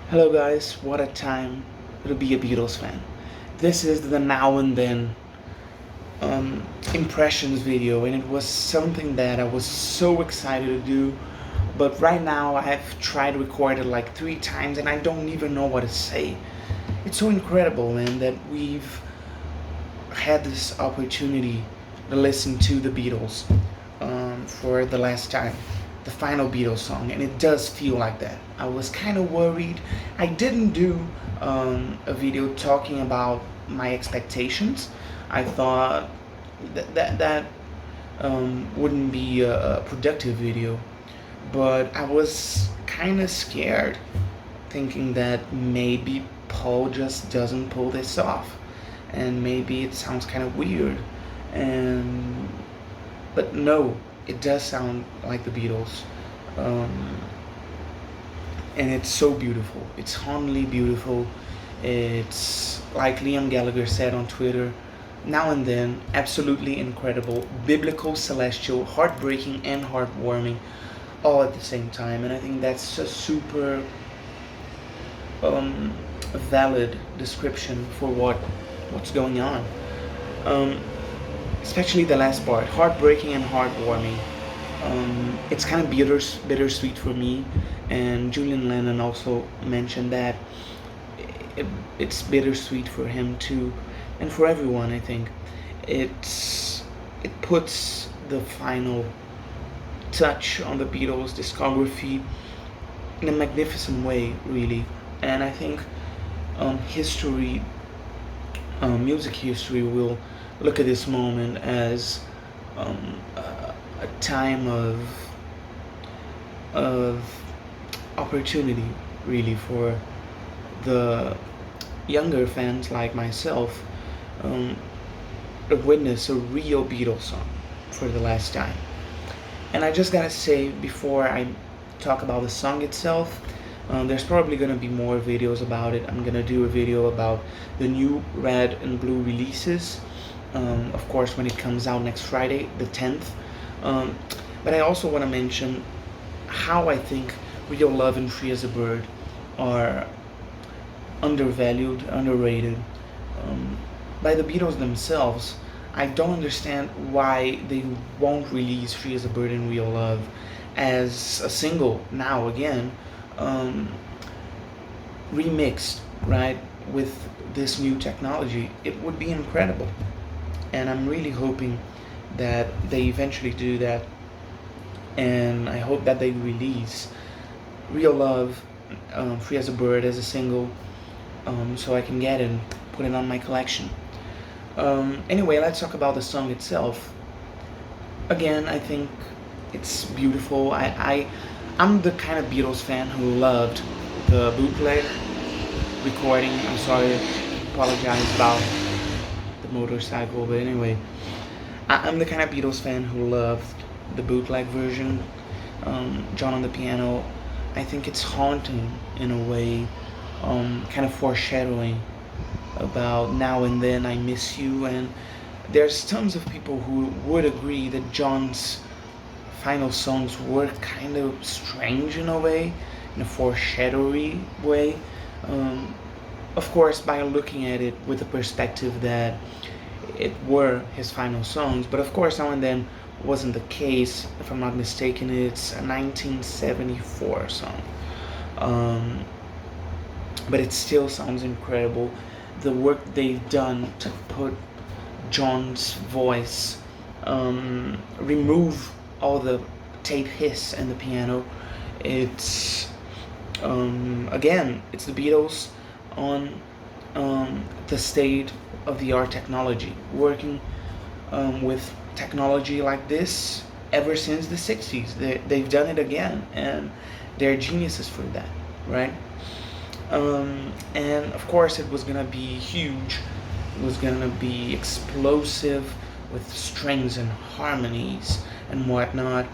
Hello guys, what a time to be a Beatles fan. This is the now and then impressions video, and it was something that I was so excited to do, but right now I have tried to record it like 3 times and I don't even know what to say. It's so incredible, man, that we've had this opportunity to listen to the Beatles for the last time, the final Beatles song, and it does feel like that. I was kind of worried. I didn't do a video talking about my expectations. I thought that wouldn't be a productive video, but I was kind of scared, thinking that maybe Paul just doesn't pull this off, and maybe it sounds kind of weird, and but no, it does sound like the Beatles, um, and it's so beautiful. It's hauntingly beautiful. It's like Liam Gallagher said on Twitter. Now and then, absolutely incredible, biblical, celestial, heartbreaking, and heartwarming, all at the same time. And I think that's a super um, valid description for what's going on. Um, Especially the last part, heartbreaking and heartwarming. It's kind of bittersweet for me, and Julian Lennon also mentioned that it's bittersweet for him too, and for everyone. I think it's it puts the final touch on the Beatles' discography in a magnificent way, really. And I think history, music history, will look at this moment as a time of opportunity, really, for the younger fans like myself, um, to witness a real Beatles song for the last time. And I just gotta say, before I talk about the song itself, there's probably gonna be more videos about it. I'm gonna do a video about the new red and blue releases, of course, when it comes out next Friday, the 10th. Um, but I also want to mention how I think Real Love and Free as a Bird are undervalued, underrated um, by the Beatles themselves. I don't understand why they won't release Free as a Bird and Real Love as a single now again, um, remixed, right, with this new technology. It would be incredible. And I'm really hoping that they eventually do that, and I hope that they release Real Love, Free as a Bird as a single, so I can get it and put it on my collection. Anyway, let's talk about the song itself. Again, I think it's beautiful. I'm the kind of Beatles fan who loved the bootleg recording. I'm sorry, apologize about the motorcycle, but anyway, I'm the kind of Beatles fan who loved the bootleg version. John on the piano, I think it's haunting in a way, kind of foreshadowing about now and then I miss you. And there's tons of people who would agree that John's final songs were kind of strange in a way, in a foreshadowy way. Um, of course, by looking at it with the perspective that it were his final songs, but of course, now and then wasn't the case. If I'm not mistaken, it's a 1974 song. Um, but it still sounds incredible. The work they've done to put John's voice, remove all the tape hiss and the piano. It's again, it's the Beatles on the state of the art technology, working with technology like this ever since the 60s. They've done it again, and they're geniuses for that, right? And of course, it was gonna be huge. It was gonna be explosive with strings and harmonies and whatnot.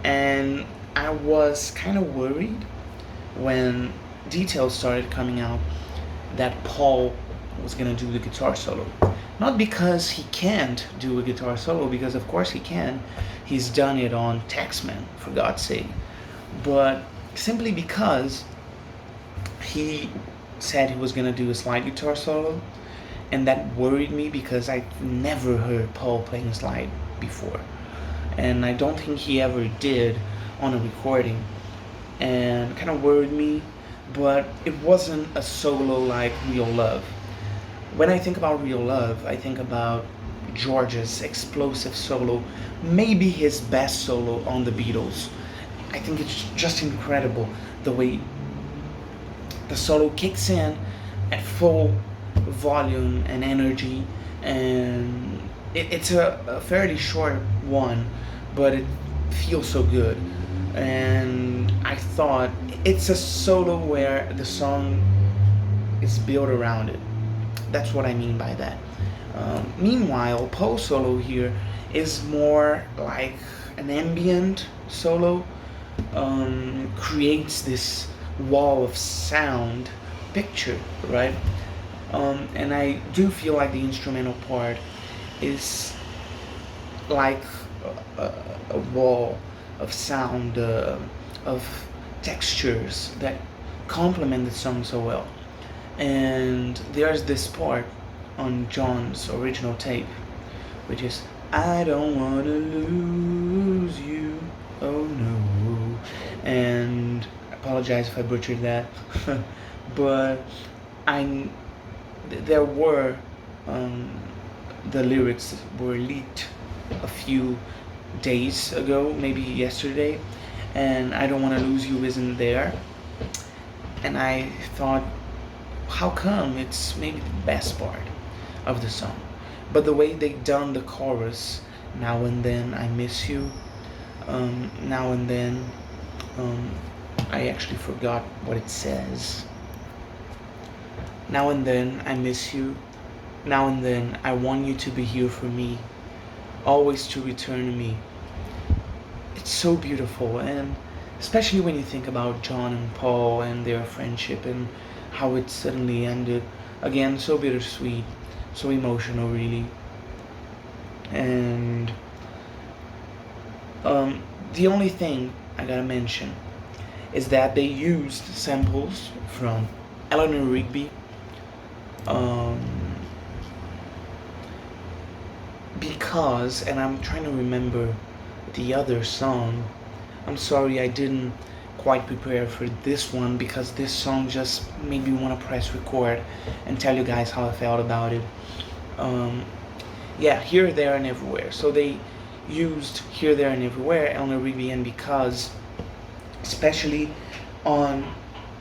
And I was kind of worried when details started coming out that Paul was gonna do the guitar solo. Not because he can't do a guitar solo, because of course he can. He's done it on Taxman, for God's sake. But simply because he said he was gonna do a slide guitar solo, and that worried me because I've never heard Paul playing slide before, and I don't think he ever did on a recording, and kind of worried me. But it wasn't a solo like Real Love. When I think about Real Love, I think about George's explosive solo, maybe his best solo on the Beatles. I think it's just incredible the way the solo kicks in at full volume and energy, and it's a fairly short one, but it feels so good. And I thought it's a solo where the song is built around it. That's what I mean by that. Meanwhile, Poe's solo here is more like an ambient solo, creates this wall of sound picture, right? And I do feel like the instrumental part is like a, a wall of sound, of textures that complement the song so well. And there's this part on John's original tape, which is I don't wanna lose you, oh no. And I apologize if I butchered that, but I there were the lyrics were leaked a few days ago, maybe yesterday, and I don't want to lose you isn't there. And I thought, how come it's maybe the best part of the song? But the way they done the chorus, now and then I miss you, now and then, I actually forgot what it says. Now and then I miss you, now and then I want you to be here for me, always to return to me. It's so beautiful, and especially when you think about John and Paul and their friendship and how it suddenly ended. Again, so bittersweet, so emotional, really. And the only thing I gotta mention is that they used samples from Eleanor Rigby, um, because, and I'm trying to remember the other song. I'm sorry I didn't quite prepare for this one because this song just made me want to press record and tell you guys how I felt about it. Yeah, Here, There, and Everywhere. So they used Here, There, and Everywhere, Eleanor Rigby, and Because, especially on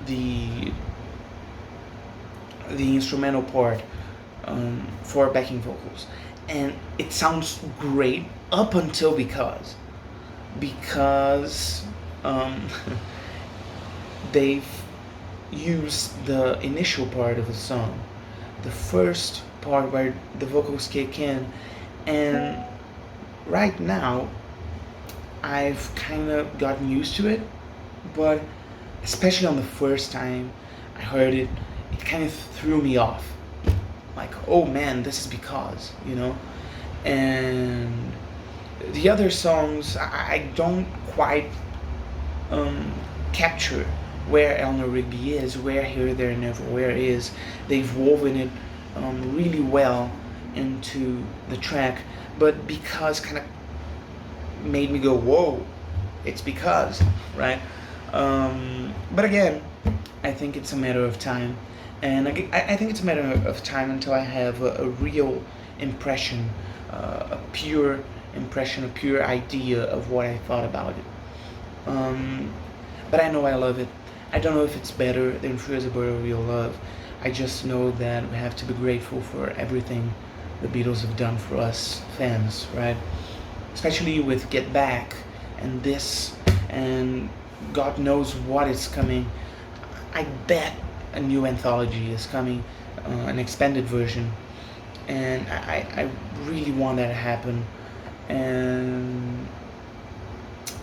the instrumental part, for backing vocals, and it sounds great up until because they've used the initial part of the song, the first part where the vocals kick in, and right now I've kind of gotten used to it, but especially on the first time I heard it, it kind of threw me off. Like, oh man, this is Because, you know? And the other songs, I don't quite capture where Eleanor Rigby is, where Here, There, and Everywhere is. They've woven it really well into the track, but Because kind of made me go, whoa, it's Because, right? But again, I think it's a matter of time, and I think it's a matter of time until I have a real impression, a pure impression, a pure idea of what I thought about it. But I know I love it. I don't know if it's better than Free as a Bird or Real Love. I just know that we have to be grateful for everything the Beatles have done for us fans, right? Especially with Get Back and this, and God knows what is coming. I bet a new anthology is coming, an expanded version, and I really want that to happen. And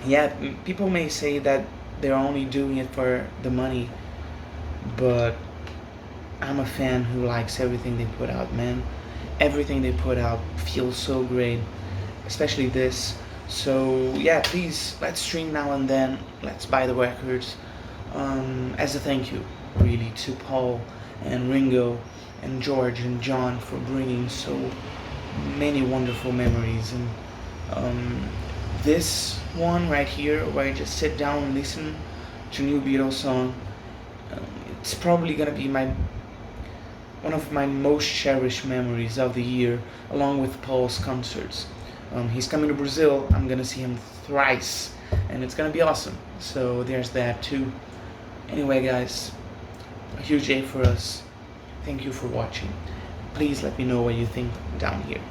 yeah, people may say that they're only doing it for the money, but I'm a fan who likes everything they put out, man. Everything they put out feels so great, especially this. So yeah, please, let's stream now and then. Let's buy the records. as a thank you, really, to Paul and Ringo and George and John for bringing so many wonderful memories. And this one right here, where I just sit down and listen to new Beatles song, um, it's probably gonna be my one of my most cherished memories of the year, along with Paul's concerts. He's coming to Brazil. I'm gonna see him thrice, and it's gonna be awesome. So there's that too. Anyway, guys, a huge day for us. Thank you for watching. Please let me know what you think down here.